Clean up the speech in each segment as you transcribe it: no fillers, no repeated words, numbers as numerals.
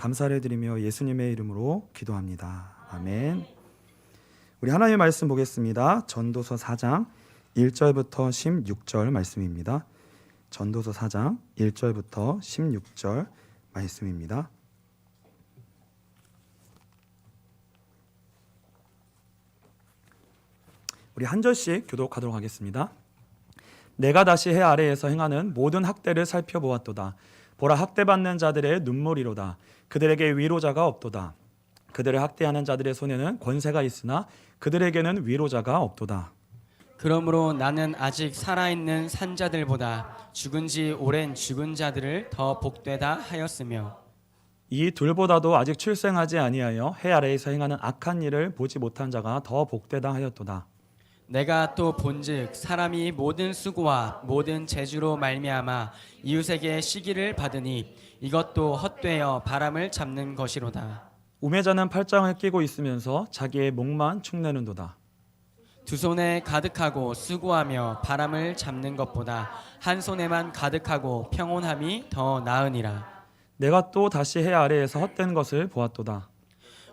감사를 드리며 예수님의 이름으로 기도합니다. 아멘. 우리 하나님의 말씀 보겠습니다. 전도서 4장 1절부터 16절 말씀입니다. 전도서 4장 1절부터 16절 말씀입니다. 우리 한 절씩 교독하도록 하겠습니다. 내가 다시 해 아래에서 행하는 모든 학대를 살펴보았도다. 보라, 학대받는 자들의 눈물이로다. 그들에게 위로자가 없도다. 그들을 학대하는 자들의 손에는 권세가 있으나 그들에게는 위로자가 없도다. 그러므로 나는 아직 살아있는 산자들보다 죽은 지 오랜 죽은 자들을 더 복되다 하였으며 이 둘보다도 아직 출생하지 아니하여 해 아래에서 행하는 악한 일을 보지 못한 자가 더 복되다 하였도다. 내가 또 본즉 사람이 모든 수고와 모든 재주로 말미암아 이웃에게 시기를 받으니 이것도 헛되어 바람을 잡는 것이로다. 우매자는 팔짱을 끼고 있으면서 자기의 목만 축내는도다. 두 손에 가득하고 수고하며 바람을 잡는 것보다 한 손에만 가득하고 평온함이 더 나으니라. 내가 또 다시 해 아래에서 헛된 것을 보았도다.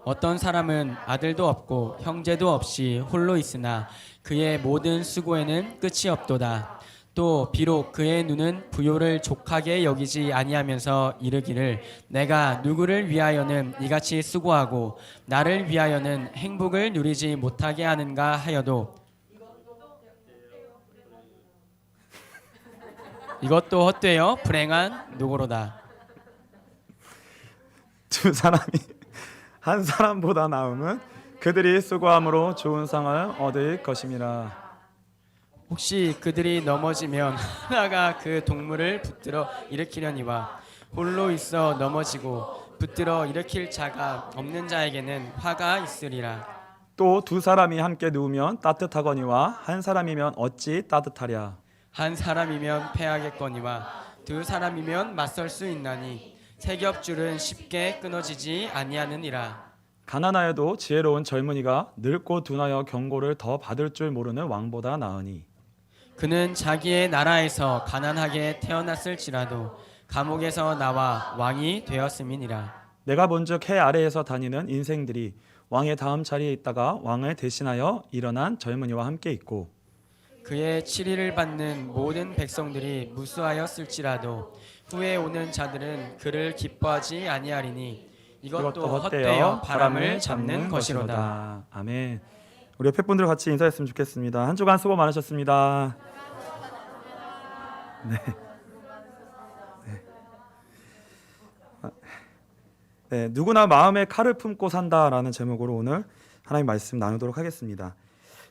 어떤 사람은 아들도 없고 형제도 없이 홀로 있으나 그의 모든 수고에는 끝이 없도다. 또 비록 그의 눈은 부요를 족하게 여기지 아니하면서 이르기를 내가 누구를 위하여는 이같이 수고하고 나를 위하여는 행복을 누리지 못하게 하는가 하여도 이것도 헛되어 불행한 노고로다. 두 사람이 한 사람보다 나음은 그들이 수고함으로 좋은 상을 얻을 것임이라. 혹시 그들이 넘어지면 하나가 그 동물을 붙들어 일으키려니와 홀로 있어 넘어지고 붙들어 일으킬 자가 없는 자에게는 화가 있으리라. 또 두 사람이 함께 누우면 따뜻하거니와 한 사람이면 어찌 따뜻하랴. 한 사람이면 패하겠거니와 두 사람이면 맞설 수 있나니 세 겹줄은 쉽게 끊어지지 아니하느니라. 가난하여도 지혜로운 젊은이가 늙고 둔하여 경고를 더 받을 줄 모르는 왕보다 나으니. 그는 자기의 나라에서 가난하게 태어났을지라도 감옥에서 나와 왕이 되었음이니라. 내가 본즉 해 아래에서 다니는 인생들이 왕의 다음 자리에 있다가 왕을 대신하여 일어난 젊은이와 함께 있고 그의 치리를 받는 모든 백성들이 무수하였을지라도 후에 오는 자들은 그를 기뻐하지 아니하리니 이것도 헛되어 바람을 잡는 것이로다. 아멘. 우리 옆에 분들 같이 인사했으면 좋겠습니다. 한 주간 수고 많으셨습니다. 네. 네, 누구나 마음에 칼을 품고 산다라는 제목으로 오늘 하나님 말씀 나누도록 하겠습니다.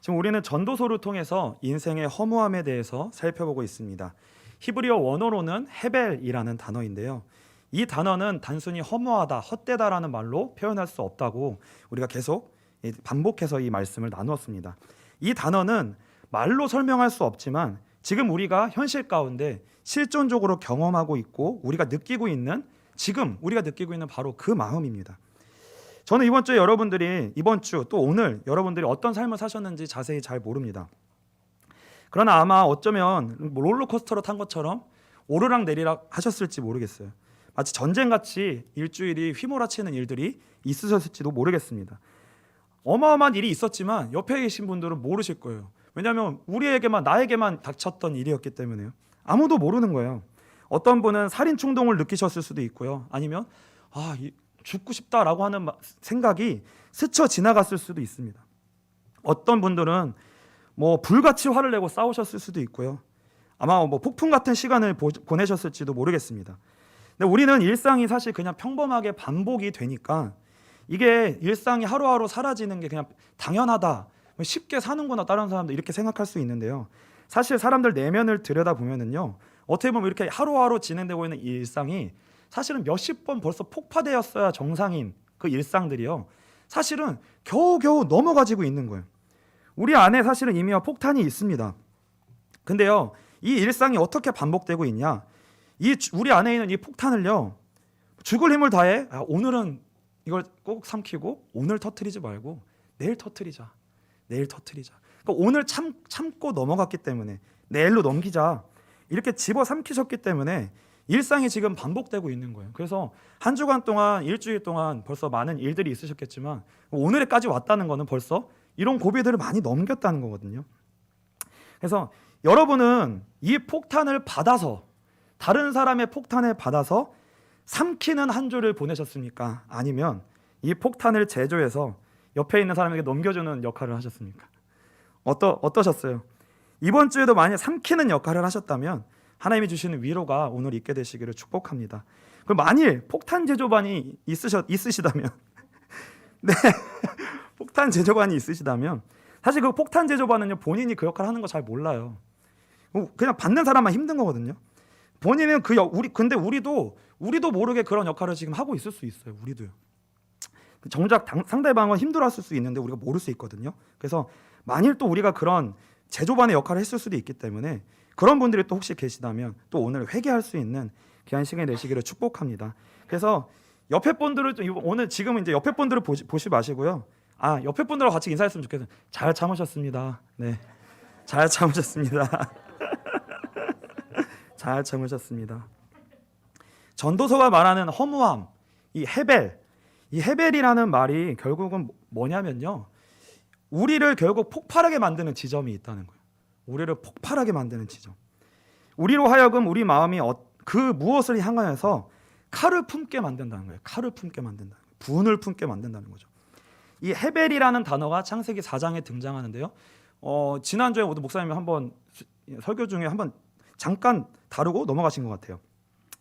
지금 우리는 전도서를 통해서 인생의 허무함에 대해서 살펴보고 있습니다. 히브리어 원어로는 헤벨이라는 단어인데요. 이 단어는 단순히 허무하다, 헛되다라는 말로 표현할 수 없다고 우리가 계속 반복해서 이 말씀을 나누었습니다. 이 단어는 말로 설명할 수 없지만 지금 우리가 현실 가운데 실존적으로 경험하고 있고 우리가 느끼고 있는 지금 우리가 느끼고 있는 바로 그 마음입니다. 저는 이번 주에 여러분들이 이번 주 또 오늘 여러분들이 어떤 삶을 사셨는지 자세히 잘 모릅니다. 그러나 아마 어쩌면 롤러코스터로 탄 것처럼 오르락 내리락 하셨을지 모르겠어요. 마치 전쟁같이 일주일이 휘몰아치는 일들이 있으셨을지도 모르겠습니다. 어마어마한 일이 있었지만 옆에 계신 분들은 모르실 거예요. 왜냐하면 나에게만 닥쳤던 일이었기 때문에요. 아무도 모르는 거예요. 어떤 분은 살인 충동을 느끼셨을 수도 있고요. 아니면 죽고 싶다라고 하는 생각이 스쳐 지나갔을 수도 있습니다. 어떤 분들은 불같이 화를 내고 싸우셨을 수도 있고요. 아마 폭풍 같은 시간을 보내셨을지도 모르겠습니다. 근데 우리는 일상이 사실 그냥 평범하게 반복이 되니까 이게 일상이 하루하루 사라지는 게 그냥 당연하다, 쉽게 사는구나 다른 사람들 이렇게 생각할 수 있는데요. 사실 사람들 내면을 들여다보면은요, 어떻게 보면 이렇게 하루하루 진행되고 있는 이 일상이 사실은 몇십 번 벌써 폭파되었어야 정상인 그 일상들이요, 사실은 겨우겨우 넘어가지고 있는 거예요. 우리 안에 사실은 이미 폭탄이 있습니다. 근데요, 이 일상이 어떻게 반복되고 있냐, 우리 안에 있는 이 폭탄을요, 죽을 힘을 다해 오늘은 이걸 꼭 삼키고 오늘 터트리지 말고 내일 터트리자. 그러니까 오늘 참고 넘어갔기 때문에 내일로 넘기자, 이렇게 집어삼키셨기 때문에 일상이 지금 반복되고 있는 거예요. 그래서 한 주간 동안, 일주일 동안 벌써 많은 일들이 있으셨겠지만 오늘에까지 왔다는 거는 벌써 이런 고비들을 많이 넘겼다는 거거든요. 그래서 여러분은 이 폭탄을 받아서, 다른 사람의 폭탄을 받아서 삼키는 한 주를 보내셨습니까? 아니면 이 폭탄을 제조해서 옆에 있는 사람에게 넘겨주는 역할을 하셨습니까? 어떠셨어요? 이번 주에도 만약 삼키는 역할을 하셨다면 하나님이 주시는 위로가 오늘 있게 되시기를 축복합니다. 그럼 만일 폭탄 제조반이 있으시다면 네, 폭탄 제조반이 있으시다면 사실 그 폭탄 제조반은요, 본인이 그 역할을 하는 거 잘 몰라요. 그냥 받는 사람만 힘든 거거든요. 본인은 근데 우리도 모르게 그런 역할을 지금 하고 있을 수 있어요. 우리도요. 정작 상대방은 힘들어했을 수 있는데 우리가 모를 수 있거든요. 그래서 만일 또 우리가 그런 제조반의 역할을 했을 수도 있기 때문에 그런 분들이 또 혹시 계시다면 또 오늘 회개할 수 있는 귀한 시간이 되시기를 축복합니다. 그래서 옆에 분들을 오늘 지금 이제 옆에 분들을 보시 마시고요. 옆에 분들하고 같이 인사했으면 좋겠어요. 잘 참으셨습니다. 네, 잘 참으셨습니다. 잘 참으셨습니다. 전도서가 말하는 허무함, 이 헤벨이라는 말이 결국은 뭐냐면요, 우리를 결국 폭발하게 만드는 지점이 있다는 거예요. 우리를 폭발하게 만드는 지점. 우리로 하여금 우리 마음이 그 무엇을 향하여서 칼을 품게 만든다는 거예요. 칼을 품게 만든다는 거예요. 분을 품게 만든다는 거죠. 이 헤벨이라는 단어가 창세기 4장에 등장하는데요. 지난주에 모두 목사님이 한번 설교 중에 한번 잠깐 다루고 넘어가신 것 같아요.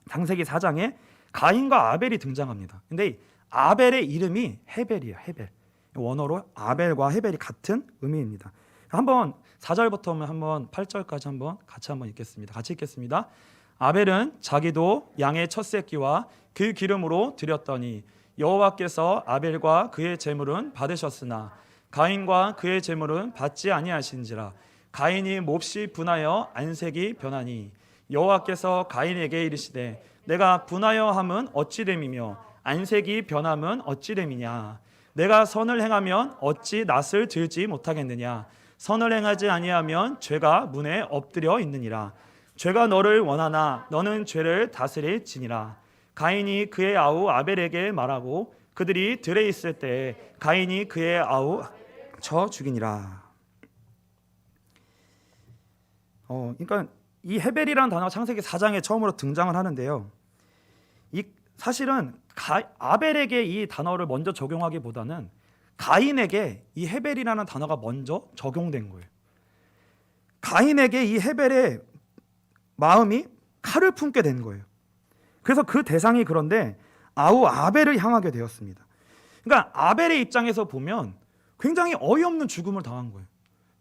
창세기 4장에 가인과 아벨이 등장합니다. 근데 아벨의 이름이 헤벨이에요. 헤벨. 원어로 아벨과 헤벨이 같은 의미입니다. 한번 4절부터 한번 8절까지 한번 같이 한번 읽겠습니다. 같이 읽겠습니다. 아벨은 자기도 양의 첫 새끼와 그 기름으로 드렸더니 여호와께서 아벨과 그의 제물은 받으셨으나 가인과 그의 제물은 받지 아니하신지라. 가인이 몹시 분하여 안색이 변하니 여호와께서 가인에게 이르시되 내가 분하여 함은 어찌 됨이며 안색이 변함은 어찌 됨이냐. 내가 선을 행하면 어찌 낯을 들지 못하겠느냐. 선을 행하지 아니하면 죄가 문에 엎드려 있느니라. 죄가 너를 원하나 너는 죄를 다스릴지니라. 가인이 그의 아우 아벨에게 말하고 그들이 들에 있을 때 가인이 그의 아우 쳐 죽이니라. 그러니까 이 헤벨이라는 단어가 창세기 4장에 처음으로 등장을 하는데요. 사실은 아벨에게 이 단어를 먼저 적용하기보다는 가인에게 이 헤벨이라는 단어가 먼저 적용된 거예요. 가인에게 이 헤벨의 마음이 칼을 품게 된 거예요. 그래서 그 대상이 그런데 아우 아벨을 향하게 되었습니다. 그러니까 아벨의 입장에서 보면 굉장히 어이없는 죽음을 당한 거예요.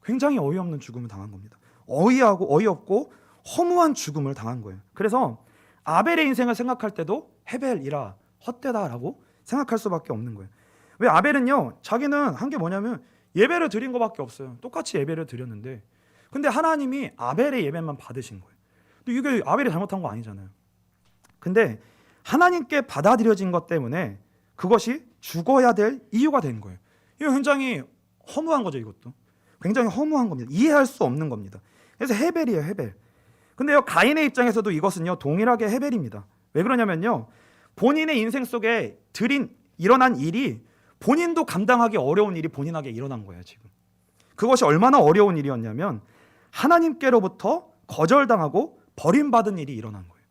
굉장히 어이없는 죽음을 당한 겁니다. 어이없고 허무한 죽음을 당한 거예요. 그래서 아벨의 인생을 생각할 때도 헤벨이라 헛되다라고 생각할 수밖에 없는 거예요. 왜? 아벨은요, 자기는 한 게 뭐냐면 예배를 드린 것밖에 없어요. 똑같이 예배를 드렸는데 근데 하나님이 아벨의 예배만 받으신 거예요. 근데 이게 아벨이 잘못한 거 아니잖아요. 근데 하나님께 받아들여진 것 때문에 그것이 죽어야 될 이유가 된 거예요. 이거 굉장히 허무한 거죠. 이것도 굉장히 허무한 겁니다. 이해할 수 없는 겁니다. 그래서 헤벨이에요. 헤벨. 근데요, 가인의 입장에서도 이것은요 동일하게 헤벨입니다. 왜 그러냐면요, 본인의 인생 속에 일어난 일이 본인도 감당하기 어려운 일이 본인에게 일어난 거예요. 지금 그것이 얼마나 어려운 일이었냐면 하나님께로부터 거절당하고 버림받은 일이 일어난 거예요.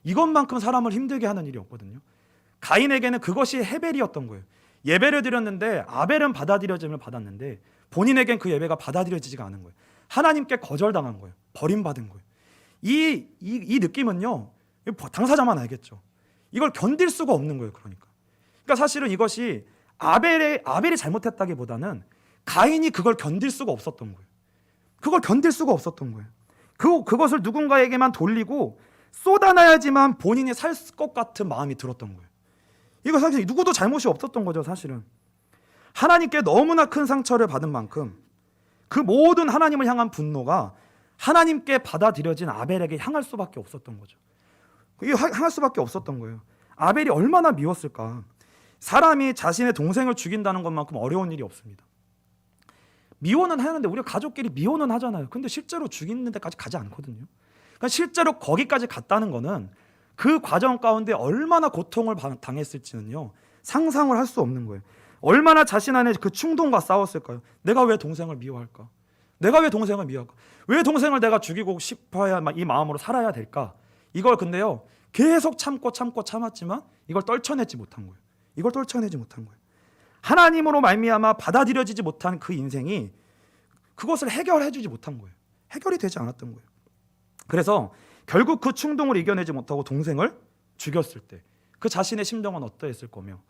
이것만큼 사람을 힘들게 하는 일이 없거든요. 가인에게는 그것이 헤벨이었던 거예요. 예배를 드렸는데 아벨은 받아들여짐을 받았는데 본인에겐 그 예배가 받아들여지지가 않은 거예요. 하나님께 거절당한 거예요. 버림받은 거예요. 이 느낌은요, 당사자만 알겠죠. 이걸 견딜 수가 없는 거예요. 그러니까 사실은 이것이 아벨이 잘못했다기보다는 가인이 그걸 견딜 수가 없었던 거예요. 그걸 견딜 수가 없었던 거예요. 그것을 누군가에게만 돌리고 쏟아놔야지만 본인이 살 것 같은 마음이 들었던 거예요. 이거 사실 누구도 잘못이 없었던 거죠. 사실은 하나님께 너무나 큰 상처를 받은 만큼 그 모든 하나님을 향한 분노가 하나님께 받아들여진 아벨에게 향할 수밖에 없었던 거죠. 향할 수밖에 없었던 거예요. 아벨이 얼마나 미웠을까. 사람이 자신의 동생을 죽인다는 것만큼 어려운 일이 없습니다. 미워는 하는데 우리 가족끼리 미워는 하잖아요. 근데 실제로 죽이는 데까지 가지 않거든요. 그러니까 실제로 거기까지 갔다는 거는 그 과정 가운데 얼마나 고통을 당했을지는요, 상상을 할 수 없는 거예요. 얼마나 자신 안에 그 충동과 싸웠을까요? 내가 왜 동생을 미워할까? 내가 왜 동생을 미워할까? 왜 동생을 내가 죽이고 싶어야 이 마음으로 살아야 될까? 이걸 근데요, 계속 참았지만 이걸 떨쳐내지 못한 거예요. 이걸 떨쳐내지 못한 거예요. 하나님으로 말미암아 받아들여지지 못한 그 인생이 그것을 해결해주지 못한 거예요. 해결이 되지 않았던 거예요. 그래서 결국 그 충동을 이겨내지 못하고 동생을 죽였을 때 그 자신의 심정은 어떠했을 거며,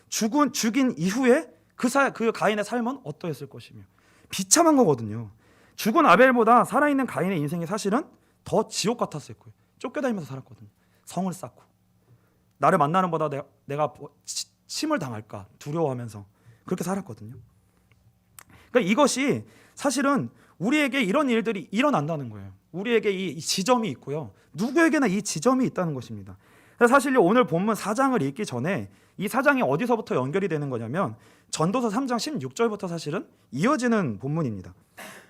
죽인 이후에 그 가인의 삶은 어떠했을 것이며, 비참한 거거든요. 죽은 아벨보다 살아있는 가인의 인생이 사실은 더 지옥 같았을 거예요. 쫓겨다니면서 살았거든요. 성을 쌓고 나를 만나는 보다 내가 침을 당할까 두려워하면서 그렇게 살았거든요. 그러니까 이것이 사실은 우리에게 이런 일들이 일어난다는 거예요. 우리에게 이 지점이 있고요, 누구에게나 이 지점이 있다는 것입니다. 사실 오늘 본문 4장을 읽기 전에 이 4장이 어디서부터 연결이 되는 거냐면 전도서 3장 16절부터 사실은 이어지는 본문입니다.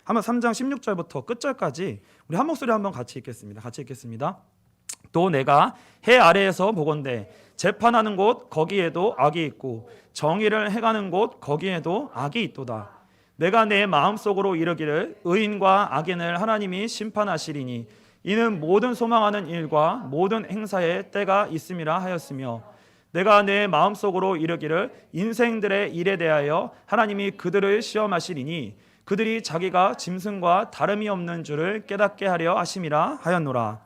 한번 3장 16절부터 끝절까지 우리 한 목소리 한번 같이 읽겠습니다. 같이 읽겠습니다. 또 내가 해 아래에서 보건대 재판하는 곳 거기에도 악이 있고 정의를 행하는 곳 거기에도 악이 있도다. 내가 내 마음속으로 이르기를 의인과 악인을 하나님이 심판하시리니 이는 모든 소망하는 일과 모든 행사에 때가 있음이라 하였으며, 내가 내 마음속으로 이르기를 인생들의 일에 대하여 하나님이 그들을 시험하시리니 그들이 자기가 짐승과 다름이 없는 줄을 깨닫게 하려 하심이라 하였노라.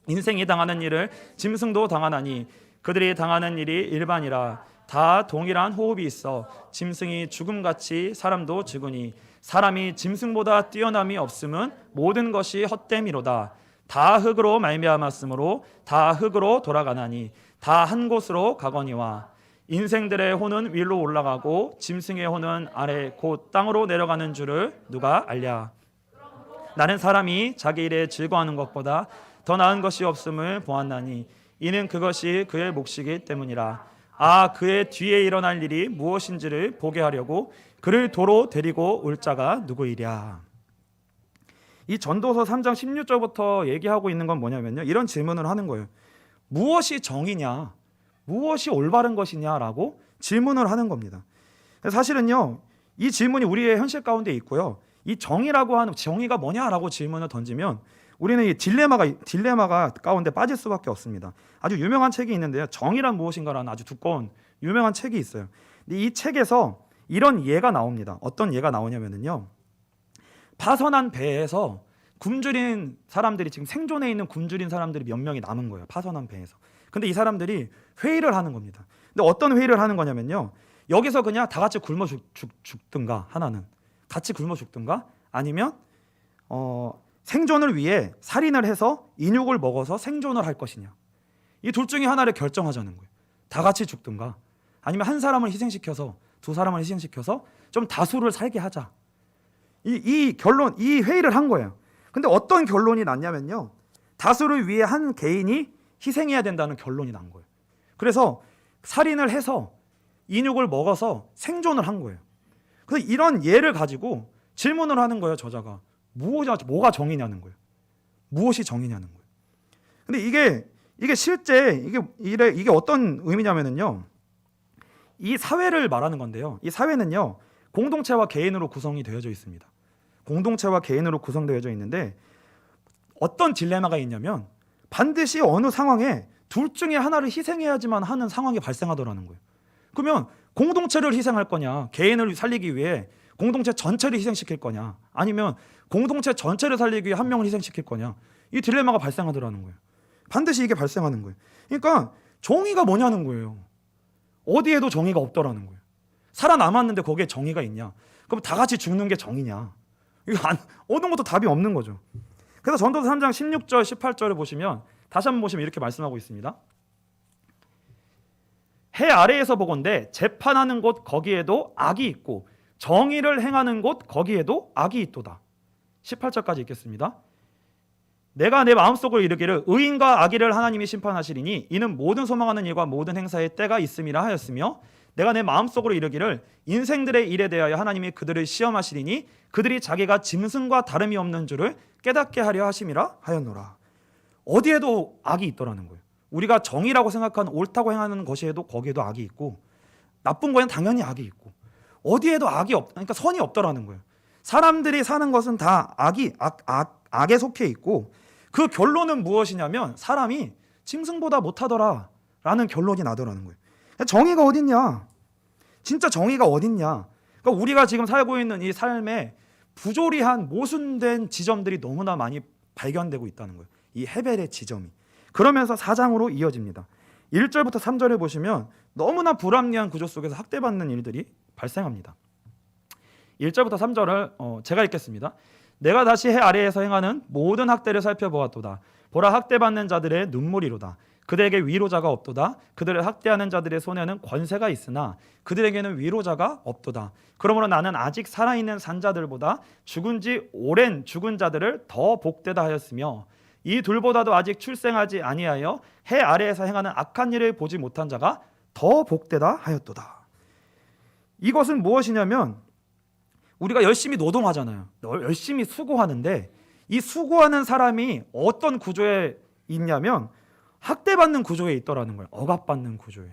인생이 당하는 일을 짐승도 당하나니 그들이 당하는 일이 일반이라. 다 동일한 호흡이 있어 짐승이 죽음같이 사람도 죽으니 사람이 짐승보다 뛰어남이 없음은 모든 것이 헛됨이로다. 다 흙으로 말미암았으므로 다 흙으로 돌아가나니 다 한 곳으로 가거니와. 인생들의 혼은 위로 올라가고 짐승의 혼은 아래 곧 땅으로 내려가는 줄을 누가 알랴. 나는 사람이 자기 일에 즐거워하는 것보다 더 나은 것이 없음을 보았나니 이는 그것이 그의 몫이기 때문이라. 그의 뒤에 일어날 일이 무엇인지를 보게 하려고 그를 도로 데리고 올 자가 누구이랴. 이 전도서 3장 16절부터 얘기하고 있는 건 뭐냐면요, 이런 질문을 하는 거예요. 무엇이 정이냐, 무엇이 올바른 것이냐라고 질문을 하는 겁니다. 사실은요, 이 질문이 우리의 현실 가운데 있고요, 이 정의라고 하는, 정의가 뭐냐라고 질문을 던지면 우리는 이 딜레마가 가운데 빠질 수밖에 없습니다. 아주 유명한 책이 있는데요, 정의란 무엇인가라는 아주 두꺼운 유명한 책이 있어요. 근데 이 책에서 이런 예가 나옵니다. 어떤 예가 나오냐면요, 파선한 배에서 굶주린 사람들이, 지금 생존해 있는 굶주린 사람들이 몇 명이 남은 거예요. 파선한 배에서. 근데 이 사람들이 회의를 하는 겁니다. 근데 어떤 회의를 하는 거냐면요, 여기서 그냥 다 같이 굶어 죽든가, 하나는 같이 굶어 죽든가, 아니면 생존을 위해 살인을 해서 인육을 먹어서 생존을 할 것이냐, 이 둘 중에 하나를 결정하자는 거예요. 다 같이 죽든가, 아니면 한 사람을 희생시켜서, 두 사람을 희생시켜서 좀 다수를 살게 하자. 이 회의를 한 거예요. 근데 어떤 결론이 났냐면요, 다수를 위해 한 개인이 희생해야 된다는 결론이 난 거예요. 그래서 살인을 해서 인육을 먹어서 생존을 한 거예요. 그래서 이런 예를 가지고 질문을 하는 거예요, 저자가. 뭐가 정의냐는 거예요. 무엇이 정의냐는 거예요. 근데 이게 실제 이게 어떤 의미냐면요, 이 사회를 말하는 건데요, 이 사회는요, 공동체와 개인으로 구성이 되어져 있습니다. 공동체와 개인으로 구성되어져 있는데 어떤 딜레마가 있냐면 반드시 어느 상황에 둘 중에 하나를 희생해야지만 하는 상황이 발생하더라는 거예요. 그러면 공동체를 희생할 거냐, 개인을 살리기 위해 공동체 전체를 희생시킬 거냐, 아니면 공동체 전체를 살리기 위해 한 명을 희생시킬 거냐, 이 딜레마가 발생하더라는 거예요. 반드시 이게 발생하는 거예요. 그러니까 정의가 뭐냐는 거예요. 어디에도 정의가 없더라는 거예요. 살아남았는데 거기에 정의가 있냐? 그럼 다 같이 죽는 게 정의냐? 이거 어느 것도 답이 없는 거죠. 그래서 전도서 3장 16절 18절을 보시면, 다시 한번 보시면 이렇게 말씀하고 있습니다. 해 아래에서 보건대 재판하는 곳 거기에도 악이 있고 정의를 행하는 곳 거기에도 악이 있도다. 18절까지 읽겠습니다. 내가 내 마음속으로 이르기를 의인과 악의를 하나님이 심판하시리니 이는 모든 소망하는 일과 모든 행사에 때가 있음이라 하였으며, 내가 내 마음속으로 이르기를 인생들의 일에 대하여 하나님이 그들을 시험하시리니 그들이 자기가 짐승과 다름이 없는 줄을 깨닫게 하려 하심이라 하였노라. 어디에도 악이 있더라는 거예요. 우리가 정의라고 생각하는 옳다고 행하는 것에도 거기에도 악이 있고 나쁜 거에는 당연히 악이 있고 어디에도 악이 그러니까 선이 없더라는 거예요. 사람들이 사는 것은 다 악에 속해 있고 그 결론은 무엇이냐면 사람이 짐승보다 못하더라라는 결론이 나더라는 거예요. 정의가 어딨냐? 진짜 정의가 어딨냐? 그러니까 우리가 지금 살고 있는 이 삶에 부조리한 모순된 지점들이 너무나 많이 발견되고 있다는 거예요. 이 헤벨의 지점이. 그러면서 4장으로 이어집니다. 1절부터 3절에 보시면 너무나 불합리한 구조 속에서 학대받는 일들이 발생합니다. 1절부터 3절을 제가 읽겠습니다. 내가 다시 해 아래에서 행하는 모든 학대를 살펴보았도다. 보라, 학대받는 자들의 눈물이로다. 그들에게 위로자가 없도다. 그들을 학대하는 자들의 손에는 권세가 있으나 그들에게는 위로자가 없도다. 그러므로 나는 아직 살아있는 산자들보다 죽은 지 오랜 죽은 자들을 더 복되다 하였으며 이 둘보다도 아직 출생하지 아니하여 해 아래에서 행하는 악한 일을 보지 못한 자가 더 복되다 하였도다. 이것은 무엇이냐면 우리가 열심히 노동하잖아요. 열심히 수고하는데 이 수고하는 사람이 어떤 구조에 있냐면 학대받는 구조에 있더라는 거예요. 억압받는 구조에.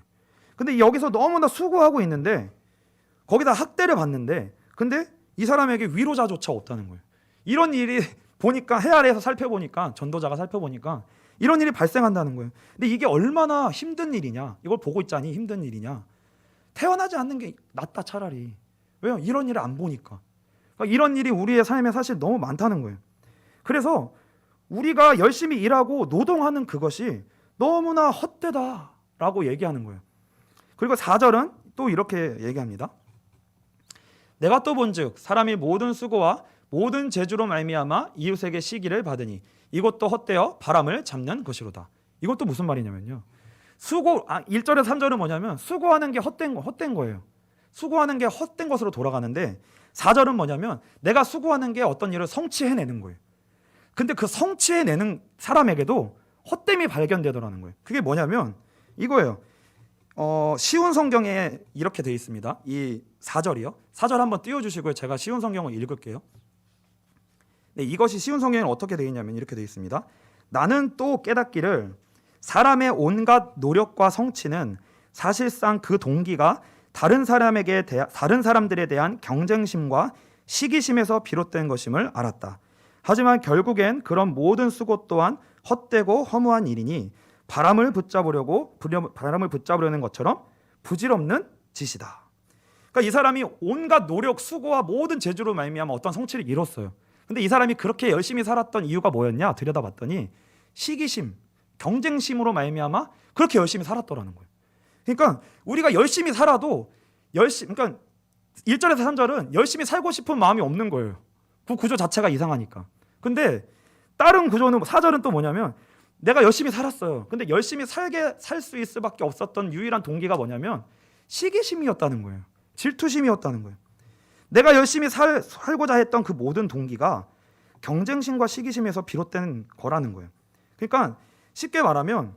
근데 여기서 너무나 수고하고 있는데 거기다 학대를 받는데 근데 이 사람에게 위로자조차 없다는 거예요. 이런 일이 보니까 해 아래에서 살펴보니까 전도자가 살펴보니까 이런 일이 발생한다는 거예요. 근데 이게 얼마나 힘든 일이냐. 이걸 보고 있자니 힘든 일이냐. 태어나지 않는 게 낫다 차라리. 왜요? 이런 일을 안 보니까. 그러니까 이런 일이 우리의 삶에 사실 너무 많다는 거예요. 그래서 우리가 열심히 일하고 노동하는 그것이 너무나 헛되다라고 얘기하는 거예요. 그리고 4절은 또 이렇게 얘기합니다. 내가 또 본즉 사람이 모든 수고와 모든 재주로 말미암아 이웃에게 시기를 받으니 이것도 헛되어 바람을 잡는 것이로다. 이것도 무슨 말이냐면요. 1절에서 3절은 뭐냐면 수고하는 게 헛된 거예요. 수고하는 게 헛된 것으로 돌아가는데 4절은 뭐냐면 내가 수고하는 게 어떤 일을 성취해내는 거예요. 근데 그 성취해내는 사람에게도 헛됨이 발견되더라는 거예요. 그게 뭐냐면 이거예요. 쉬운 성경에 이렇게 되어 있습니다. 이 4절이요. 4절 한번 띄워주시고요. 제가 쉬운 성경을 읽을게요. 네, 이것이 쉬운 성경에는 어떻게 되어 있냐면 이렇게 되어 있습니다. 나는 또 깨닫기를 사람의 온갖 노력과 성취는 사실상 그 동기가 다른 사람들에 대한 경쟁심과 시기심에서 비롯된 것임을 알았다. 하지만 결국엔 그런 모든 수고 또한 헛되고 허무한 일이니 바람을 붙잡으려는 것처럼 부질없는 짓이다. 그러니까 이 사람이 온갖 노력, 수고와 모든 재주로 말미암아 어떤 성취를 이뤘어요. 근데 이 사람이 그렇게 열심히 살았던 이유가 뭐였냐? 들여다봤더니 시기심, 경쟁심으로 말미암아 그렇게 열심히 살았더라는 거예요. 그러니까 우리가 열심히 살아도 그러니까 1절에서 3절은 열심히 살고 싶은 마음이 없는 거예요. 그 구조 자체가 이상하니까. 근데 다른 구조는 4절은 또 뭐냐면 내가 열심히 살았어요. 근데 열심히 살 수 있을 수밖에 없었던 유일한 동기가 뭐냐면 시기심이었다는 거예요. 질투심이었다는 거예요. 내가 열심히 살고자 했던 그 모든 동기가 경쟁심과 시기심에서 비롯된 거라는 거예요. 그러니까 쉽게 말하면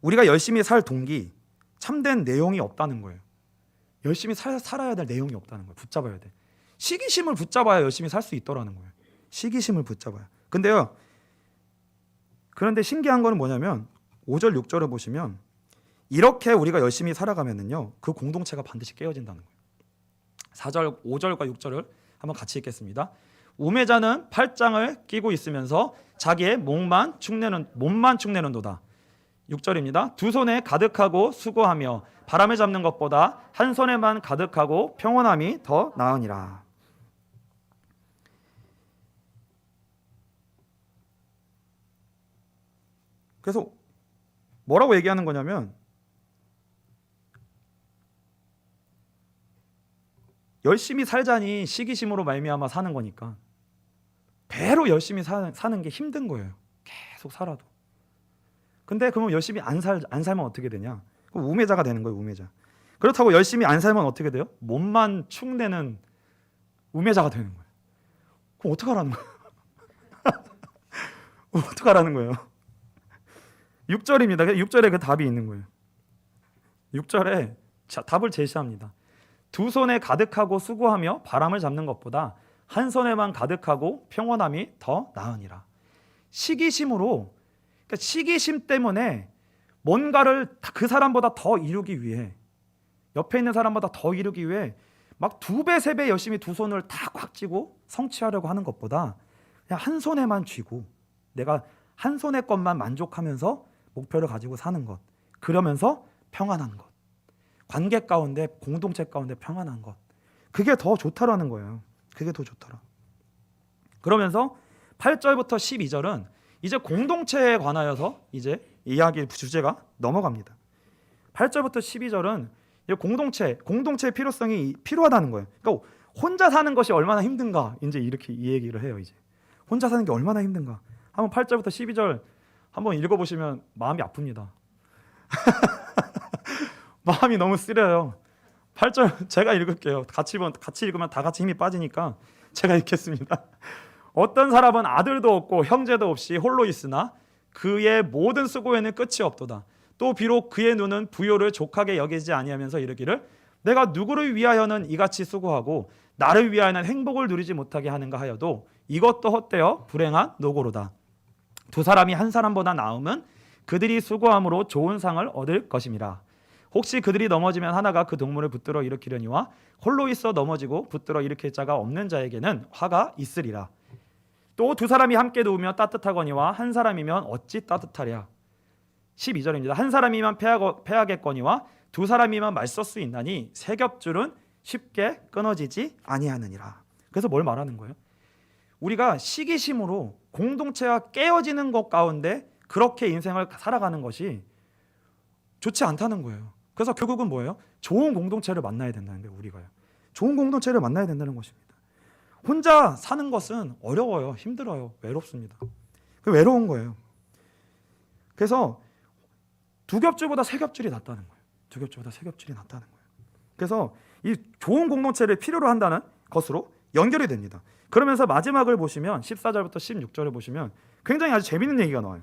우리가 열심히 살 동기, 참된 내용이 없다는 거예요. 열심히 살아야 될 내용이 없다는 거예요. 붙잡아야 돼. 시기심을 붙잡아야 열심히 살 수 있더라는 거예요. 시기심을 붙잡아야. 그런데 신기한 거는 뭐냐면 5절, 6절을 보시면 이렇게 우리가 열심히 살아가면은요 그 공동체가 반드시 깨어진다는 거예요. 4절, 5절과 6절을 한번 같이 읽겠습니다. 우매자는 팔짱을 끼고 있으면서 자기의 몸만 축내는도다. 6절입니다. 두 손에 가득하고 수고하며 바람을 잡는 것보다 한 손에만 가득하고 평온함이 더 나으니라. 그래서 뭐라고 얘기하는 거냐면 열심히 살자니 시기심으로 말미암아 사는 거니까 배로 열심히 사는 게 힘든 거예요. 계속 살아도. 근데 그러면 열심히 안 살면 어떻게 되냐? 그럼 우매자가 되는 거예요. 우매자. 그렇다고 열심히 안 살면 어떻게 돼요? 몸만 축내는 우매자가 되는 거예요. 그럼 어떡하라는 거예요? 어떡하라는 거예요? 6절입니다. 6절에 그 답이 있는 거예요. 6절에 답을 제시합니다. 두 손에 가득하고 수고하며 바람을 잡는 것보다 한 손에만 가득하고 평온함이 더 나으니라. 시기심으로, 그러니까 시기심 때문에 뭔가를 그 사람보다 더 이루기 위해, 옆에 있는 사람보다 더 이루기 위해 막 2배, 3배 열심히 두 손을 다 꽉 쥐고 성취하려고 하는 것보다 그냥 한 손에만 쥐고 내가 한 손의 것만 만족하면서 목표를 가지고 사는 것, 그러면서 평안한 것, 관계 가운데, 공동체 가운데 평안한 것, 그게 더 좋다라는 거예요. 그게 더 좋더라. 그러면서 8절부터 12절은 이제 공동체에 관하여서 이제 이야기 주제가 넘어갑니다. 8절부터 12절은 공동체의 필요성이 필요하다는 거예요. 그러니까 혼자 사는 것이 얼마나 힘든가, 이제 이렇게 이 얘기를 해요. 이제 혼자 사는 게 얼마나 힘든가. 한번 8절부터 12절 한번 읽어보시면 마음이 아픕니다. 마음이 너무 쓰려요. 8절 제가 읽을게요. 같이 읽으면 다 같이 힘이 빠지니까 제가 읽겠습니다. 어떤 사람은 아들도 없고 형제도 없이 홀로 있으나 그의 모든 수고에는 끝이 없도다. 또 비록 그의 눈은 부요를 족하게 여기지 아니하면서 이르기를 내가 누구를 위하여는 이같이 수고하고 나를 위하여는 행복을 누리지 못하게 하는가 하여도 이것도 헛되어 불행한 노고로다. 두 사람이 한 사람보다 나음은 그들이 수고함으로 좋은 상을 얻을 것임이라. 혹시 그들이 넘어지면 하나가 그 동물을 붙들어 일으키려니와 홀로 있어 넘어지고 붙들어 일으킬 자가 없는 자에게는 화가 있으리라. 또 두 사람이 함께 누우며 따뜻하거니와 한 사람이면 어찌 따뜻하랴. 12절입니다. 한 사람이면 패하겠거니와 두 사람이면 맞설 수 있나니 세 겹줄은 쉽게 끊어지지 아니하느니라. 그래서 뭘 말하는 거예요? 우리가 시기심으로 공동체가 깨어지는 것 가운데 그렇게 인생을 살아가는 것이 좋지 않다는 거예요. 그래서 결국은 뭐예요? 좋은 공동체를 만나야 된다는 거예요. 우리가요. 좋은 공동체를 만나야 된다는 것입니다. 혼자 사는 것은 어려워요. 힘들어요. 외롭습니다. 그 외로운 거예요. 그래서 두 겹줄보다 세 겹줄이 낫다는 거예요. 두 겹줄보다 세 겹줄이 낫다는 거예요. 그래서 이 좋은 공동체를 필요로 한다는 것으로 연결이 됩니다. 그러면서 마지막을 보시면 14절부터 16절을 보시면 굉장히 아주 재밌는 얘기가 나와요.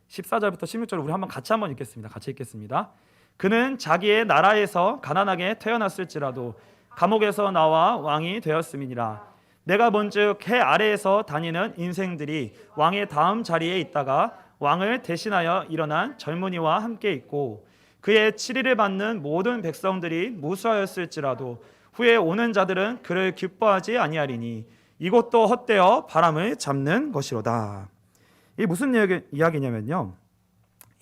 14절부터 16절 우리 같이 한번 읽겠습니다. 같이 읽겠습니다. 그는 자기의 나라에서 가난하게 태어났을지라도 감옥에서 나와 왕이 되었음이니라. 내가 본즉 해 아래에서 다니는 인생들이 왕의 다음 자리에 있다가 왕을 대신하여 일어난 젊은이와 함께 있고 그의 치리를 받는 모든 백성들이 무수하였을지라도 후에 오는 자들은 그를 기뻐하지 아니하리니 이것도 헛되어 바람을 잡는 것이로다. 이게 무슨 이야기냐면요,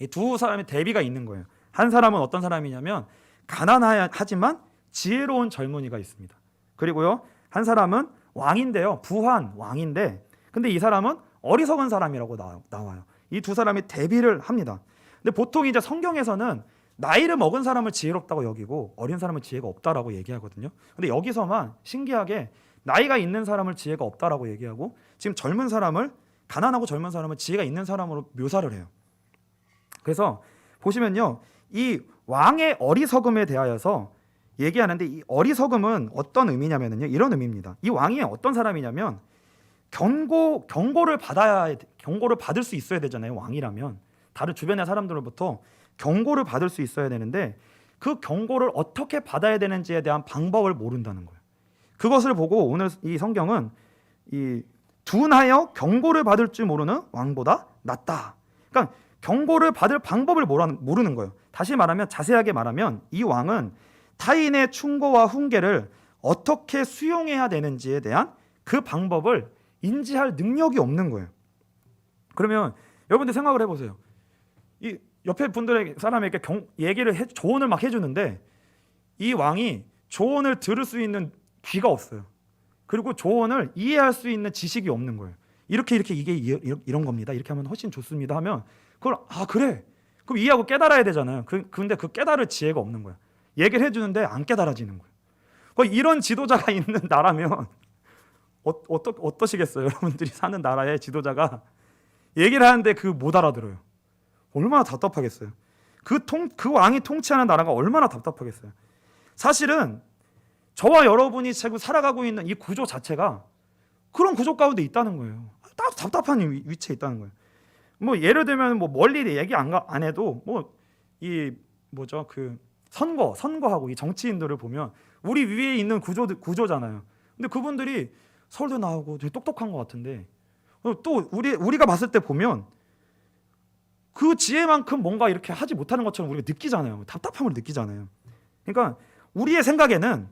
이 두 사람의 대비가 있는 거예요. 한 사람은 어떤 사람이냐면 가난하지만 지혜로운 젊은이가 있습니다. 그리고요, 한 사람은 왕인데요, 부한 왕인데 근데 이 사람은 어리석은 사람이라고 나와요. 이 두 사람이 대비를 합니다. 근데 보통 이제 성경에서는 나이를 먹은 사람을 지혜롭다고 여기고 어린 사람은 지혜가 없다라고 얘기하거든요. 근데 여기서만 신기하게 나이가 있는 사람을 지혜가 없다라고 얘기하고 지금 가난하고 젊은 사람을 지혜가 있는 사람으로 묘사를 해요. 그래서 보시면요, 이 왕의 어리석음에 대하여서 얘기하는데 이 어리석음은 어떤 의미냐면요, 이런 의미입니다. 이 왕이 어떤 사람이냐면 경고를 받을 수 있어야 되잖아요. 왕이라면 다른 주변의 사람들로부터 경고를 받을 수 있어야 되는데 그 경고를 어떻게 받아야 되는지에 대한 방법을 모른다는 거예요. 그것을 보고 오늘 이 성경은 이 둔하여 경고를 받을 줄 모르는 왕보다 낫다. 그러니까 경고를 받을 방법을 모르는 거예요. 다시 말하면, 자세하게 말하면 이 왕은 타인의 충고와 훈계를 어떻게 수용해야 되는지에 대한 그 방법을 인지할 능력이 없는 거예요. 그러면 여러분들 생각을 해보세요. 이 옆에 사람에게 조언을 막 해주는데 이 왕이 조언을 들을 수 있는 귀가 없어요. 그리고 조언을 이해할 수 있는 지식이 없는 거예요. 이게 이런 겁니다. 이렇게 하면 훨씬 좋습니다 하면 그걸 그래. 그럼 이해하고 깨달아야 되잖아요. 근데 그 깨달을 지혜가 없는 거예요. 얘기를 해주는데 안 깨달아지는 거예요. 이런 지도자가 있는 나라면 어떠시겠어요? 여러분들이 사는 나라의 지도자가 얘기를 하는데 못 알아들어요. 얼마나 답답하겠어요. 그 왕이 통치하는 나라가 얼마나 답답하겠어요. 사실은 저와 여러분이 지금 살아가고 있는 이 구조 자체가 그런 구조 가운데 있다는 거예요. 딱 답답한 위치에 있다는 거예요. 예를 들면 멀리 얘기 안 해도 선거하고 이 정치인들을 보면 우리 위에 있는 구조잖아요. 근데 그분들이 서울도 나오고 되게 똑똑한 것 같은데 또 우리가 봤을 때 보면 그 지혜만큼 뭔가 이렇게 하지 못하는 것처럼 우리가 느끼잖아요. 답답함을 느끼잖아요. 그러니까 우리의 생각에는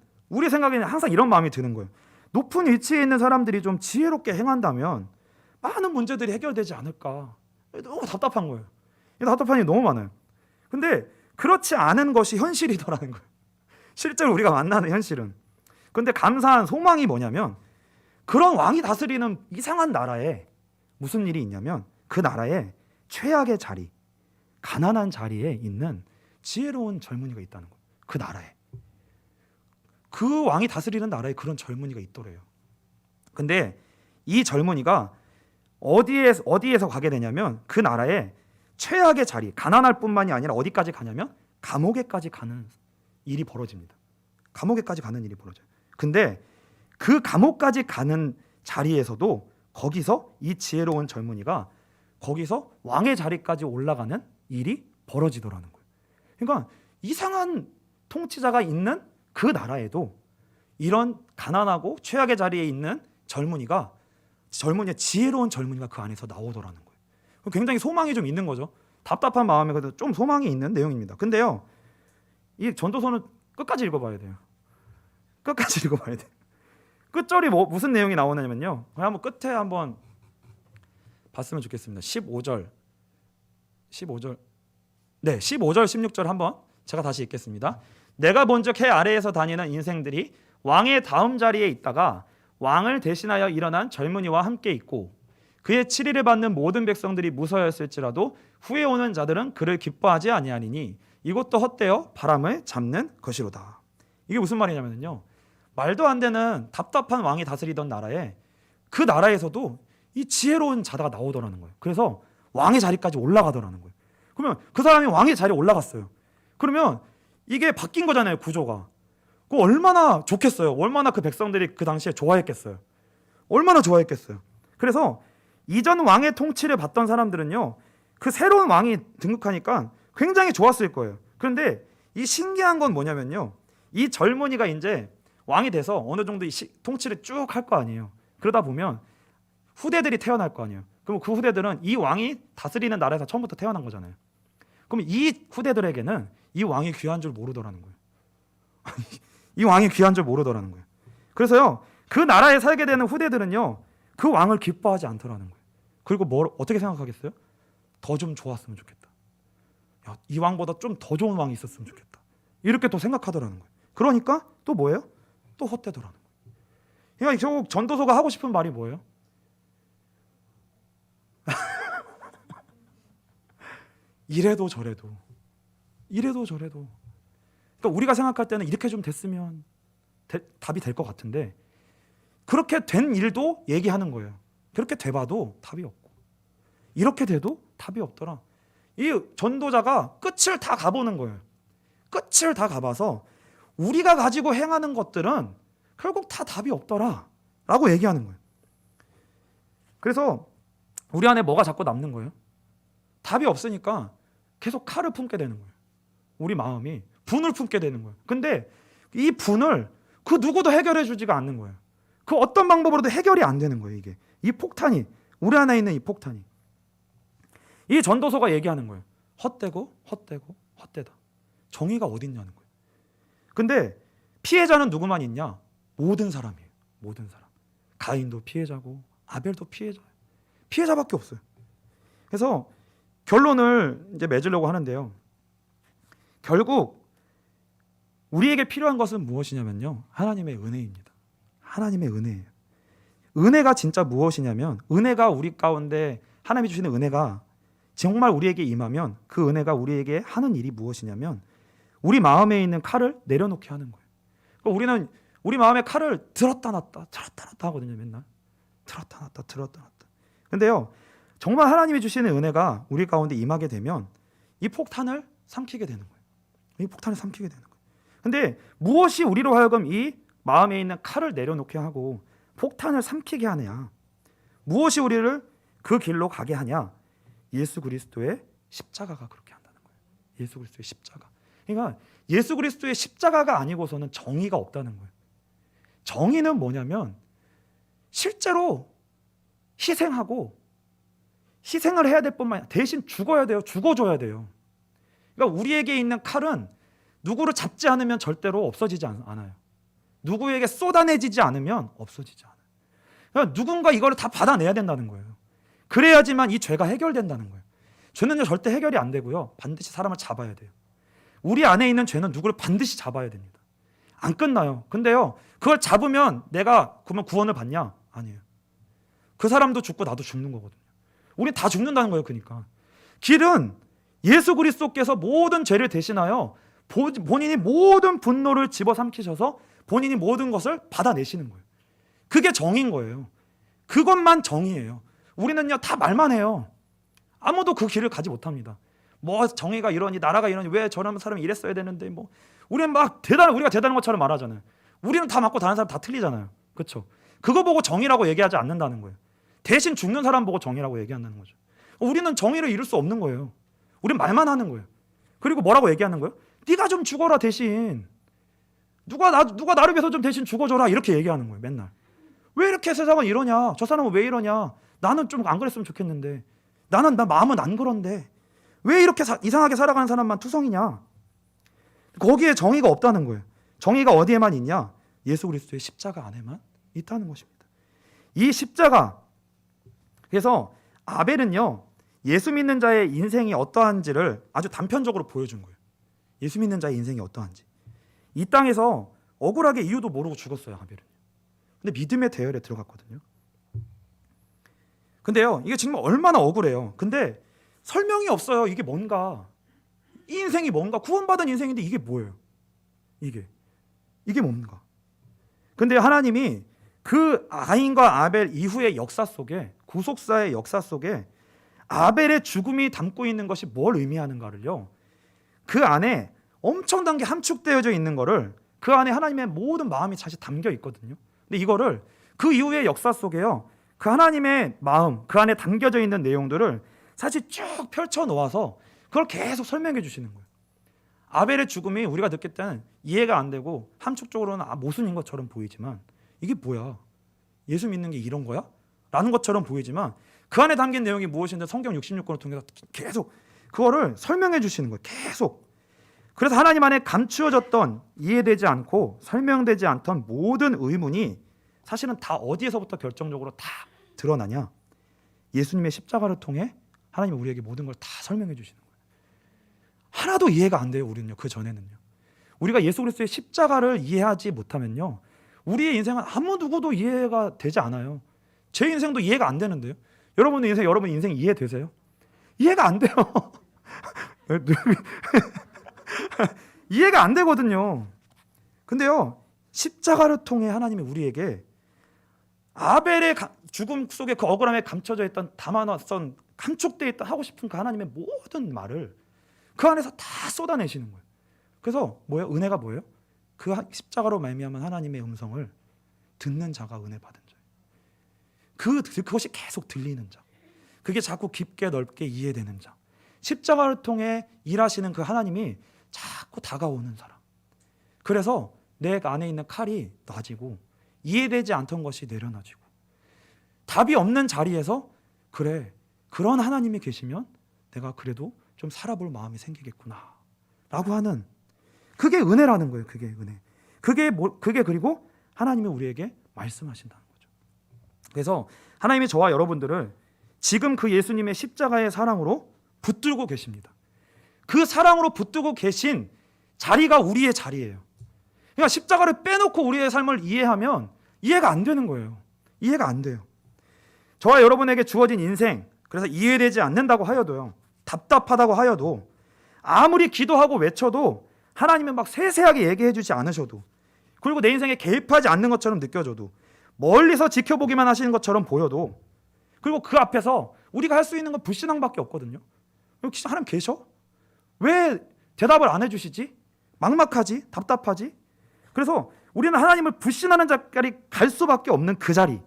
항상 이런 마음이 드는 거예요. 높은 위치에 있는 사람들이 좀 지혜롭게 행한다면 많은 문제들이 해결되지 않을까. 너무 답답한 거예요. 답답한 일이 너무 많아요. 근데 그렇지 않은 것이 현실이더라는 거예요. 실제로 우리가 만나는 현실은. 근데 감사한 소망이 뭐냐면 그런 왕이 다스리는 이상한 나라에 무슨 일이 있냐면 그 나라에 최악의 자리, 가난한 자리에 있는 지혜로운 젊은이가 있다는 거예요. 그 나라에. 그 왕이 다스리는 나라에 그런 젊은이가 있더래요. 근데 이 젊은이가 어디에서 가게 되냐면 그 나라에 최악의 자리, 가난할 뿐만이 아니라 어디까지 가냐면 감옥에까지 가는 일이 벌어집니다. 감옥에까지 가는 일이 벌어져요. 근데 그 감옥까지 가는 자리에서도 거기서 이 지혜로운 젊은이가 거기서 왕의 자리까지 올라가는 일이 벌어지더라는 거예요. 그러니까 이상한 통치자가 있는 그 나라에도 이런 가난하고 최악의 자리에 있는 지혜로운 젊은이가 그 안에서 나오더라는 거예요. 굉장히 소망이 좀 있는 거죠. 답답한 마음에 그래도 좀 소망이 있는 내용입니다. 근데요, 이 전도서는 끝까지 읽어봐야 돼요. 끝까지 읽어봐야 돼요. 끝절이 무슨 내용이 나오냐면요. 한번 끝에 한번 봤으면 좋겠습니다. 15절, 16절 한번 제가 다시 읽겠습니다. 내가 본즉 해 아래에서 다니는 인생들이 왕의 다음 자리에 있다가 왕을 대신하여 일어난 젊은이와 함께 있고 그의 치리를 받는 모든 백성들이 무서워했을지라도 후에 오는 자들은 그를 기뻐하지 아니하니니 이것도 헛되어 바람을 잡는 것이로다. 이게 무슨 말이냐면요, 말도 안 되는 답답한 왕이 다스리던 나라에 그 나라에서도 이 지혜로운 자다가 나오더라는 거예요. 그래서 왕의 자리까지 올라가더라는 거예요. 그러면 그 사람이 왕의 자리에 올라갔어요. 그러면 이게 바뀐 거잖아요, 구조가. 그 얼마나 좋겠어요. 얼마나 그 백성들이 그 당시에 좋아했겠어요. 얼마나 좋아했겠어요. 그래서 이전 왕의 통치를 받던 사람들은요, 그 새로운 왕이 등극하니까 굉장히 좋았을 거예요. 그런데 이 신기한 건 뭐냐면요, 이 젊은이가 이제 왕이 돼서 어느 정도 통치를 쭉 할 거 아니에요. 그러다 보면 후대들이 태어날 거 아니에요. 그럼 그 후대들은 이 왕이 다스리는 나라에서 처음부터 태어난 거잖아요. 그럼 이 후대들에게는 이 왕이 귀한 줄 모르더라는 거예요. 이 왕이 귀한 줄 모르더라는 거예요. 그래서요, 그 나라에 살게 되는 후대들은요, 그 왕을 기뻐하지 않더라는 거예요. 그리고 어떻게 생각하겠어요? 더 좀 좋았으면 좋겠다. 야, 이 왕보다 좀 더 좋은 왕이 있었으면 좋겠다. 이렇게 또 생각하더라는 거예요. 그러니까 또 뭐예요? 또 헛되더라는 거예요. 그러니까 결국 전도서가 하고 싶은 말이 뭐예요? 이래도 저래도. 그러니까 우리가 생각할 때는 이렇게 좀 됐으면 답이 될 것 같은데 그렇게 된 일도 얘기하는 거예요. 그렇게 돼봐도 답이 없고 이렇게 돼도 답이 없더라. 이 전도자가 끝을 다 가보는 거예요. 끝을 다 가봐서 우리가 가지고 행하는 것들은 결국 다 답이 없더라 라고 얘기하는 거예요. 그래서 우리 안에 뭐가 자꾸 남는 거예요? 답이 없으니까 계속 칼을 품게 되는 거예요. 우리 마음이 분을 품게 되는 거예요. 근데 이 분을 그 누구도 해결해 주지가 않는 거예요. 그 어떤 방법으로도 해결이 안 되는 거예요. 이게 이 폭탄이, 우리 안에 있는 이 폭탄이. 이 전도서가 얘기하는 거예요. 헛되다. 정의가 어디 있냐는 거예요. 근데 피해자는 누구만 있냐? 모든 사람이에요. 모든 사람. 가인도 피해자고 아벨도 피해자예요. 피해자밖에 없어요. 그래서 결론을 이제 맺으려고 하는데요. 결국 우리에게 필요한 것은 무엇이냐면요, 하나님의 은혜입니다. 하나님의 은혜예요. 은혜가 진짜 무엇이냐면, 은혜가 우리 가운데 하나님이 주시는 은혜가 정말 우리에게 임하면 그 은혜가 우리에게 하는 일이 무엇이냐면 우리 마음에 있는 칼을 내려놓게 하는 거예요. 그러니까 우리는 우리 마음의 칼을 들었다 놨다 하거든요. 맨날 들었다 놨다. 근데요, 정말 하나님이 주시는 은혜가 우리 가운데 임하게 되면 이 폭탄을 삼키게 되는 거예요. 이 폭탄을 삼키게 되는 거예요. 근데 무엇이 우리로 하여금 이 마음에 있는 칼을 내려놓게 하고 폭탄을 삼키게 하냐? 무엇이 우리를 그 길로 가게 하냐? 예수 그리스도의 십자가가 그렇게 한다는 거예요. 예수 그리스도의 십자가. 그러니까 예수 그리스도의 십자가가 아니고서는 정의가 없다는 거예요. 정의는 뭐냐면 실제로 희생하고 희생을 해야 될 뿐만 아니라 대신 죽어야 돼요. 죽어줘야 돼요. 그러니까 우리에게 있는 칼은 누구를 잡지 않으면 절대로 없어지지 않아요. 누구에게 쏟아내지지 않으면 없어지지 않아요. 그러니까 누군가 이걸 다 받아내야 된다는 거예요. 그래야지만 이 죄가 해결된다는 거예요. 죄는요 절대 해결이 안 되고요. 반드시 사람을 잡아야 돼요. 우리 안에 있는 죄는 누구를 반드시 잡아야 됩니다. 안 끝나요. 근데요 그걸 잡으면 내가 그러면 구원을 받냐? 아니에요. 그 사람도 죽고 나도 죽는 거거든요. 우린 다 죽는다는 거예요. 그러니까 길은 예수 그리스도께서 모든 죄를 대신하여 본인이 모든 분노를 집어삼키셔서 본인이 모든 것을 받아내시는 거예요. 그게 정의인 거예요. 그것만 정의예요. 우리는요 다 말만 해요. 아무도 그 길을 가지 못합니다. 뭐 정의가 이러니 나라가 이러니 왜 저런 사람이 이랬어야 되는데 뭐 우리는 막 우리가 대단한 것처럼 말하잖아요. 우리는 다 맞고 다른 사람 다 틀리잖아요. 그렇죠? 그거 보고 정의라고 얘기하지 않는다는 거예요. 대신 죽는 사람 보고 정의라고 얘기한다는 거죠. 우리는 정의를 이룰 수 없는 거예요. 우리는 말만 하는 거예요. 그리고 뭐라고 얘기하는 거예요? 네가 좀 죽어라 대신. 누가 나를 위해서 좀 대신 죽어줘라 이렇게 얘기하는 거예요. 맨날. 왜 이렇게 세상은 이러냐? 저 사람은 왜 이러냐? 나는 좀 안 그랬으면 좋겠는데. 나 마음은 안 그런데. 왜 이렇게 이상하게 살아가는 사람만 투성이냐? 거기에 정의가 없다는 거예요. 정의가 어디에만 있냐? 예수 그리스도의 십자가 안에만 있다는 것입니다. 이 십자가. 그래서 아벨은요. 예수 믿는 자의 인생이 어떠한지를 아주 단편적으로 보여준 거예요. 예수 믿는 자의 인생이 어떠한지. 이 땅에서 억울하게 이유도 모르고 죽었어요. 아벨은. 근데 믿음의 대열에 들어갔거든요. 근데요. 이게 정말 얼마나 억울해요. 근데 설명이 없어요. 이게 뭔가. 이 인생이 뭔가. 구원받은 인생인데 이게 뭐예요? 이게 뭔가. 근데 하나님이 그 가인과 아벨 이후의 역사 속에 구속사의 역사 속에 아벨의 죽음이 담고 있는 것이 뭘 의미하는가를요. 그 안에 엄청난 게 함축되어져 있는 거를 그 안에 하나님의 모든 마음이 사실 담겨 있거든요. 근데 이거를 그 이후의 역사 속에요. 그 하나님의 마음, 그 안에 담겨져 있는 내용들을 사실 쭉 펼쳐 놓아서 그걸 계속 설명해 주시는 거예요. 아벨의 죽음이 우리가 느낄 때는 이해가 안 되고 함축적으로는 모순인 것처럼 보이지만 이게 뭐야? 예수 믿는 게 이런 거야? 라는 것처럼 보이지만 그 안에 담긴 내용이 무엇인데 성경 66권을 통해서 계속 그거를 설명해 주시는 거예요. 계속. 그래서 하나님 안에 감추어졌던 이해되지 않고 설명되지 않던 모든 의문이 사실은 다 어디에서부터 결정적으로 다 드러나냐? 예수님의 십자가를 통해 하나님이 우리에게 모든 걸 다 설명해 주시는 거예요. 하나도 이해가 안 돼요. 우리는요. 그 전에는요. 우리가 예수 그리스도의 십자가를 이해하지 못하면요. 우리의 인생은 아무 누구도 이해가 되지 않아요. 제 인생도 이해가 안 되는데요. 여러분 인생 이해되세요? 이해가 안 돼요. 이해가 안 되거든요. 근데요. 십자가를 통해 하나님이 우리에게 아벨의 죽음 속에 그 억울함에 감춰져 있던 담아놨던 감축되어 있던 하고 싶은 그 하나님의 모든 말을 그 안에서 다 쏟아내시는 거예요. 그래서 뭐예요? 은혜가 뭐예요? 그 십자가로 말미암은 하나님의 음성을 듣는 자가 은혜 받은 자예요. 그것이 계속 들리는 자. 그게 자꾸 깊게 넓게 이해되는 자. 십자가를 통해 일하시는 그 하나님이 자꾸 다가오는 사람. 그래서 내 안에 있는 칼이 놔지고 이해되지 않던 것이 내려놔지고 답이 없는 자리에서 그래 그런 하나님이 계시면 내가 그래도 좀 살아볼 마음이 생기겠구나 라고 하는 그게 은혜라는 거예요. 그게 은혜. 그게 그리고 하나님이 우리에게 말씀하신다는 거죠. 그래서 하나님이 저와 여러분들을 지금 그 예수님의 십자가의 사랑으로 붙들고 계십니다. 그 사랑으로 붙들고 계신 자리가 우리의 자리예요. 그러니까 십자가를 빼놓고 우리의 삶을 이해하면 이해가 안 되는 거예요. 이해가 안 돼요. 저와 여러분에게 주어진 인생, 그래서 이해되지 않는다고 하여도요, 답답하다고 하여도 아무리 기도하고 외쳐도 하나님은 막 세세하게 얘기해 주지 않으셔도, 그리고 내 인생에 개입하지 않는 것처럼 느껴져도, 멀리서 지켜보기만 하시는 것처럼 보여도, 그리고 그 앞에서 우리가 할 수 있는 건 불신앙밖에 없거든요. 여기 하나님 계셔? 왜 대답을 안 해주시지? 막막하지? 답답하지? 그래서 우리는 하나님을 불신하는 자까지 갈 수밖에 없는 그 자리.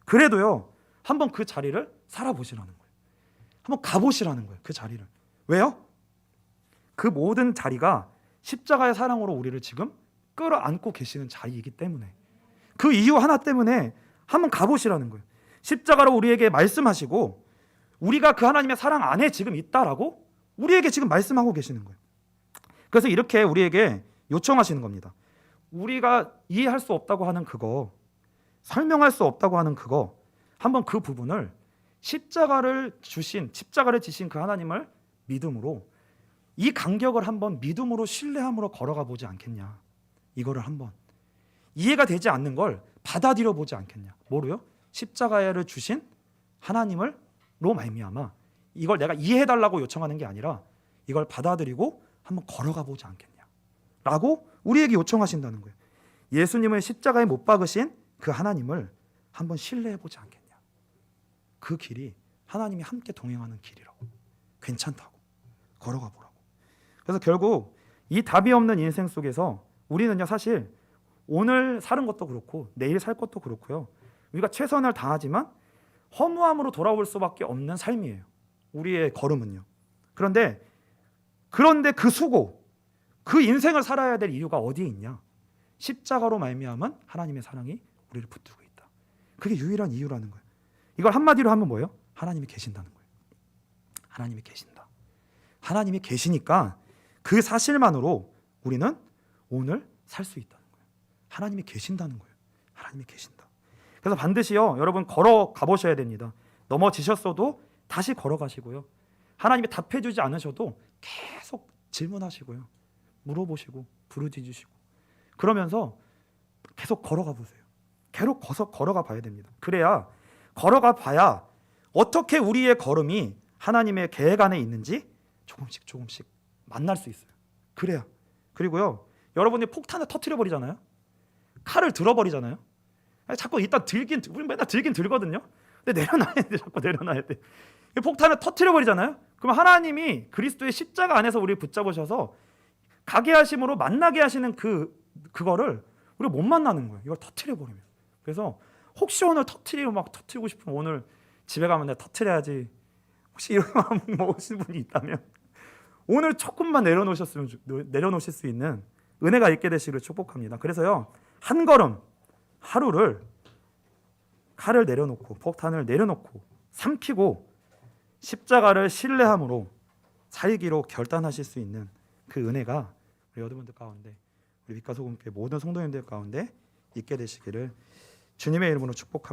그래도요, 한번 그 자리를 살아보시라는 거예요. 한번 가보시라는 거예요. 그 자리를. 왜요? 그 모든 자리가 십자가의 사랑으로 우리를 지금 끌어안고 계시는 자리이기 때문에, 그 이유 하나 때문에 한번 가보시라는 거예요. 십자가로 우리에게 말씀하시고 우리가 그 하나님의 사랑 안에 지금 있다라고 우리에게 지금 말씀하고 계시는 거예요. 그래서 이렇게 우리에게 요청하시는 겁니다. 우리가 이해할 수 없다고 하는 그거, 설명할 수 없다고 하는 그거, 한번 그 부분을 십자가를 지신 그 하나님을 믿음으로, 이 간격을 한번 믿음으로 신뢰함으로 걸어가 보지 않겠냐. 이거를 한번 이해가 되지 않는 걸 받아들여 보지 않겠냐. 뭐로요? 십자가를 주신 하나님을로 말미암아 이걸 내가 이해해달라고 요청하는 게 아니라 이걸 받아들이고 한번 걸어가 보지 않겠냐 라고 우리에게 요청하신다는 거예요. 예수님을 십자가에 못 박으신 그 하나님을 한번 신뢰해 보지 않겠냐. 그 길이 하나님이 함께 동행하는 길이라고, 괜찮다고, 걸어가 보라고. 그래서 결국 이 답이 없는 인생 속에서 우리는요, 사실 오늘 사는 것도 그렇고 내일 살 것도 그렇고요, 우리가 최선을 다하지만 허무함으로 돌아올 수밖에 없는 삶이에요, 우리의 걸음은요. 그런데 그 수고, 그 인생을 살아야 될 이유가 어디에 있냐? 십자가로 말미암은 하나님의 사랑이 우리를 붙들고 있다. 그게 유일한 이유라는 거예요. 이걸 한마디로 하면 뭐예요? 하나님이 계신다는 거예요. 하나님이 계신다. 하나님이 계시니까 그 사실만으로 우리는 오늘 살 수 있다는 거예요. 하나님이 계신다는 거예요. 하나님이 계신다. 그래서 반드시요, 여러분 걸어가 보셔야 됩니다. 넘어지셨어도 다시 걸어가시고요, 하나님이 답해주지 않으셔도 계속 질문하시고요, 물어보시고 부르짖으시고, 그러면서 계속 걸어가 보세요. 계속 걸어가 봐야 됩니다. 그래야, 걸어가 봐야 어떻게 우리의 걸음이 하나님의 계획 안에 있는지 조금씩 만날 수 있어요. 그래야. 그리고요, 여러분이 폭탄을 터뜨려 버리잖아요, 칼을 들어버리잖아요. 자꾸 일단 우리 맨날 들긴 들거든요. 근데 내려놔야 돼. 자꾸 내려놔야 돼. 폭탄을 터뜨려 버리잖아요. 그럼 하나님이 그리스도의 십자가 안에서 우리를 붙잡으셔서 가게 하심으로 만나게 하시는 그거를 우리가 못 만나는 거예요, 이걸 터뜨려 버리면. 그래서 혹시 오늘 터뜨리고 싶으면 오늘 집에 가면 내가 터뜨려야지, 혹시 이런 마음 먹으신 분이 있다면 오늘 조금만 내려놓으실 수 있는 은혜가 있게 되시기를 축복합니다. 그래서요, 한 걸음, 하루를 칼을 내려놓고 폭탄을 내려놓고 삼키고 십자가를 신뢰함으로 살기로 결단하실 수 있는 그 은혜가 우리 여러분들 가운데, 우리 빛과 소금교회 모든 성도님들 가운데 있게 되시기를 주님의 이름으로 축복합니다.